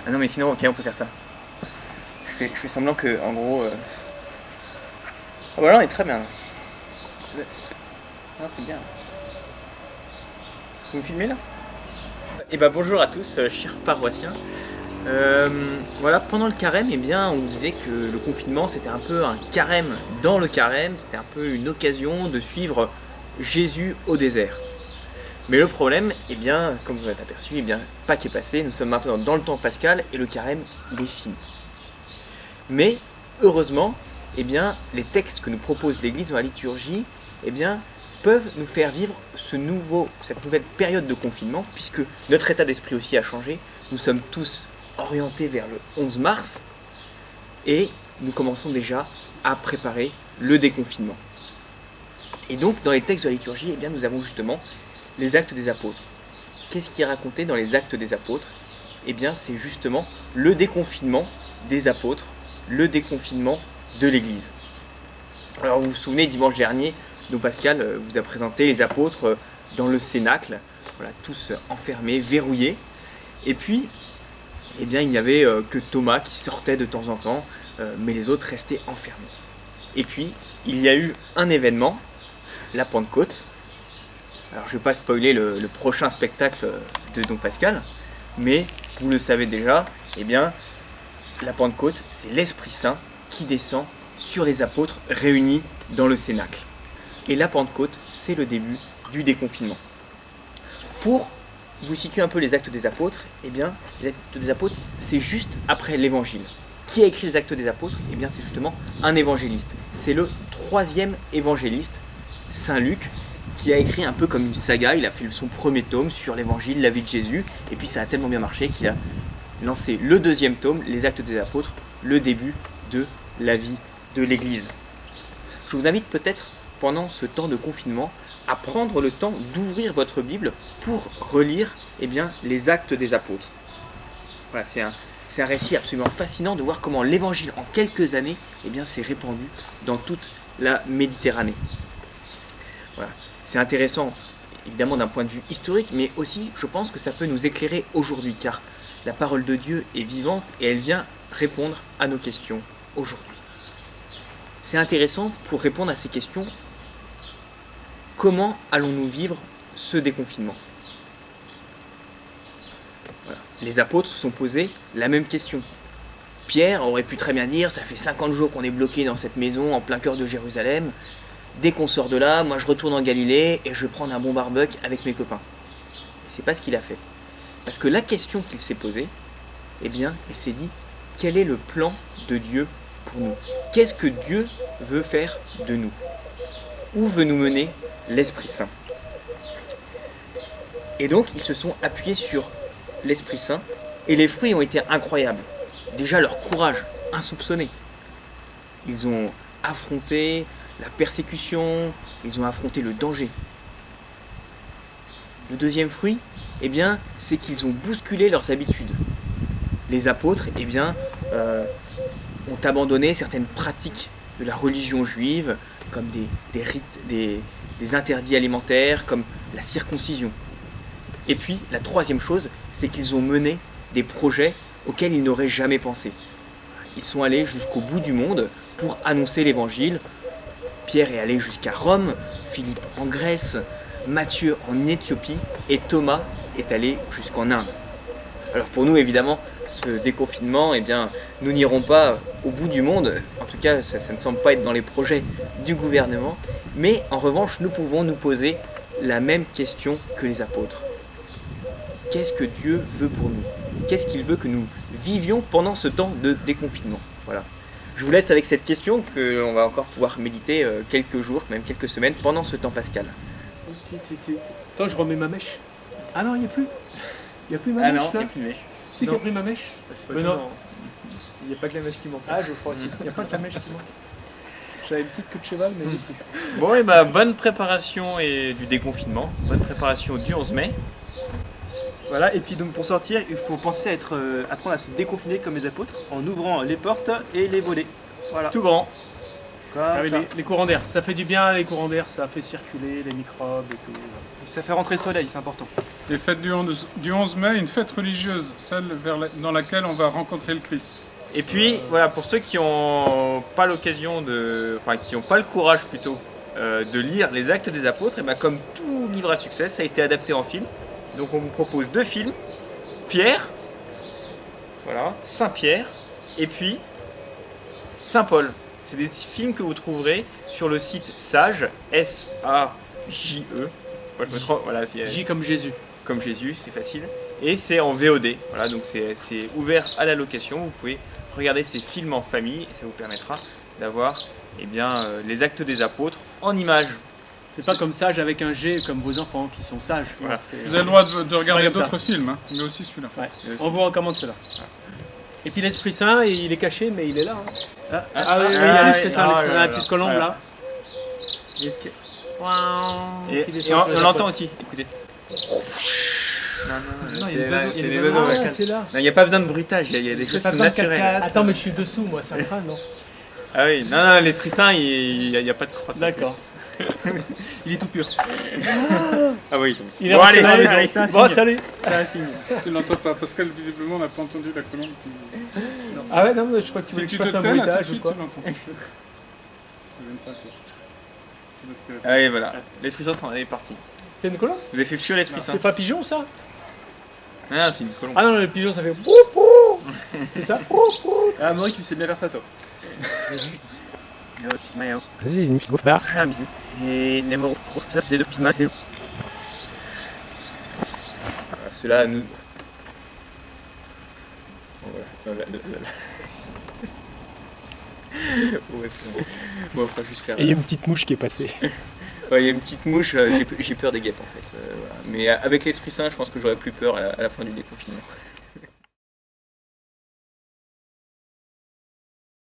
Ah non mais sinon ok on peut faire ça. Je fais semblant que en gros... Ah bah là on est très bien. Non c'est bien. Vous me filmez là? Eh ben bonjour à tous, chers paroissiens. Voilà, pendant le carême, eh bien, on disait que le confinement c'était un peu un carême dans le carême, c'était un peu une occasion de suivre Jésus au désert. Mais le problème, eh bien, comme vous l'avez aperçu, eh bien, Pâques est passé, nous sommes maintenant dans le temps pascal et le carême il est fini. Mais heureusement, eh bien, les textes que nous propose l'Église dans la liturgie, eh bien, peuvent nous faire vivre cette nouvelle période de confinement, puisque notre état d'esprit aussi a changé. Nous sommes tous orientés vers le 11 mars et nous commençons déjà à préparer le déconfinement. Et donc, dans les textes de la liturgie, eh bien, nous avons justement les actes des apôtres. Qu'est-ce qui est raconté dans les actes des apôtres? Eh bien, c'est justement le déconfinement des apôtres, le déconfinement de l'Église. Alors, vous vous souvenez, dimanche dernier, Don Pascal vous a présenté les apôtres dans le cénacle, voilà, tous enfermés, verrouillés. Et puis, eh bien, il n'y avait que Thomas qui sortait de temps en temps, mais les autres restaient enfermés. Et puis, il y a eu un événement, la Pentecôte. Alors, je ne vais pas spoiler le prochain spectacle de Don Pascal, mais vous le savez déjà, eh bien, la Pentecôte, c'est l'Esprit Saint qui descend sur les apôtres réunis dans le cénacle. Et la Pentecôte, c'est le début du déconfinement. Pour vous situer un peu les actes des apôtres, eh bien, les actes des apôtres, c'est juste après l'évangile. Qui a écrit les actes des apôtres? Eh bien, c'est justement un évangéliste. C'est le 3e évangéliste, Saint Luc, qui a écrit un peu comme une saga. Il a fait son premier tome sur l'évangile, la vie de Jésus, et puis ça a tellement bien marché qu'il a lancé le 2e tome, les actes des apôtres, le début de la vie de l'Église. Je vous invite peut-être, pendant ce temps de confinement, à prendre le temps d'ouvrir votre Bible pour relire eh bien, les actes des apôtres. Voilà, c'est un récit absolument fascinant de voir comment l'évangile en quelques années eh bien, s'est répandu dans toute la Méditerranée. Voilà. C'est intéressant évidemment d'un point de vue historique, mais aussi je pense que ça peut nous éclairer aujourd'hui, car la parole de Dieu est vivante et elle vient répondre à nos questions aujourd'hui. C'est intéressant pour répondre à ces questions. Comment allons-nous vivre ce déconfinement? Voilà. Les apôtres se sont posés la même question. Pierre aurait pu très bien dire, ça fait 50 jours qu'on est bloqué dans cette maison en plein cœur de Jérusalem. Dès qu'on sort de là, moi je retourne en Galilée et je vais prendre un bon barbecue avec mes copains. C'est pas ce qu'il a fait. Parce que la question qu'il s'est posée, eh bien, il s'est dit, quel est le plan de Dieu pour nous? Qu'est-ce que Dieu veut faire de nous? Où veut nous mener l'Esprit Saint? Et donc, ils se sont appuyés sur l'Esprit Saint, et les fruits ont été incroyables. Déjà, leur courage insoupçonné. Ils ont affronté la persécution, ils ont affronté le danger. Le deuxième fruit, eh bien, c'est qu'ils ont bousculé leurs habitudes. Les apôtres, eh bien, ont abandonné certaines pratiques de la religion juive, comme des rites, des interdits alimentaires, comme la circoncision. Et puis, la troisième chose, c'est qu'ils ont mené des projets auxquels ils n'auraient jamais pensé. Ils sont allés jusqu'au bout du monde pour annoncer l'évangile. Pierre est allé jusqu'à Rome, Philippe en Grèce, Matthieu en Éthiopie et Thomas est allé jusqu'en Inde. Alors pour nous, évidemment, ce déconfinement, eh bien, nous n'irons pas au bout du monde. En tout cas, ça ne semble pas être dans les projets du gouvernement. Mais en revanche, nous pouvons nous poser la même question que les apôtres. Qu'est-ce que Dieu veut pour nous? Qu'est-ce qu'il veut que nous vivions pendant ce temps de déconfinement? Voilà. Je vous laisse avec cette question que l'on va encore pouvoir méditer quelques jours, même quelques semaines, pendant ce temps pascal. Attends, je remets ma mèche. Ah non, il n'y a plus. Il n'y a plus ma mèche. Ah non, il là. n'y a plus de mèche. C'est qui a pris ma mèche? C'est pas Mais étonnant, non. hein. Il n'y a pas que la mèche qui manque. Ah, je crois aussi. Il n'y a pas que la mèche qui manque. J'avais une petite queue de cheval, mais j'ai plus. Bon, et bah, bonne préparation du déconfinement, bonne préparation du 11 mai. Voilà, et puis donc pour sortir, il faut penser à apprendre à se déconfiner comme les apôtres en ouvrant les portes et les volets. Voilà. Tout grand. Comme Ah oui, ça. les courants d'air. Ça fait du bien, les courants d'air. Ça fait circuler les microbes et tout. Ça fait rentrer le soleil, c'est important. Les fêtes du 11 mai, une fête religieuse, celle dans laquelle on va rencontrer le Christ. Et puis, voilà, pour ceux qui n'ont pas l'occasion qui n'ont pas le courage plutôt de lire les Actes des Apôtres, et ben comme tout livre à succès, ça a été adapté en film. Donc on vous propose 2 films, Pierre, voilà, Saint-Pierre, et puis Saint-Paul. C'est des films que vous trouverez sur le site Sage, S-A-J-E. Voilà, je me trompe, voilà, J comme Jésus. comme Jésus, c'est facile. Et c'est en VOD, voilà, donc c'est ouvert à la location. Vous pouvez regarder ces films en famille et ça vous permettra d'avoir les Actes des Apôtres en images. C'est pas comme Sage avec un G comme vos enfants qui sont sages. Voilà. Vous avez le droit de regarder comme ça. d'autres films, hein, mais aussi celui-là. Ouais. Et aussi- On vous recommande cela. Et puis l'Esprit Saint, il est caché, mais il est là. Hein. Oui, ah, il y a ah, l'Esprit Saint, là, l'Esprit Saint, là, la petite colombe voilà. là. Est-ce que- Qui Et descend sur les on l'entend apôtres. aussi, écoutez. Non, Non, il y a c'est des là, oiseaux, c'est il y a des des oiseaux, oiseaux. ouais. Ah, c'est là. Non, il n'y a pas besoin de bruitage, il y a des choses pas besoin de naturelles. caca. Attends, mais je suis dessous, moi, ça craint, non? Ah oui, non, l'Esprit Saint, il n'y a pas de croix. D'accord. Il est tout pur. Ah oui, donc. Il est Bon, rentré allez, dans la maison. allez, c'est un Bon, signe. salut. C'est un signe. Tu l'entends pas, Pascal visiblement n'a pas entendu la colombe qui... Ah ouais, non, mais je crois que tu Si voulais que tu je te fasse un tais, là, tout de bruitage ou suite, quoi. tu l'entends. Je viens de ça, quoi. Allez, voilà. L'Esprit Saint s'en est parti. C'est une colombe? Vous avez fait fuir l'Esprit Saint. C'est pas pigeon ça? Ah, c'est une colombe. Ah non, le pigeon ça fait brou, brou. C'est ça? Brou, brou. Ah, Maurice, tu sais bien faire ça, toi. Vas-y, je vais faire. Et les mots pour ça, c'est deux petites c'est. Cela nous. Voilà. Ouais, c'est bon. Bon, on fera juste faire. Et il y a une petite mouche qui est passée. Ouais, il y a une petite mouche, j'ai peur des guêpes en fait. Voilà. Mais avec l'Esprit Saint, je pense que j'aurais plus peur à la fin du déconfinement.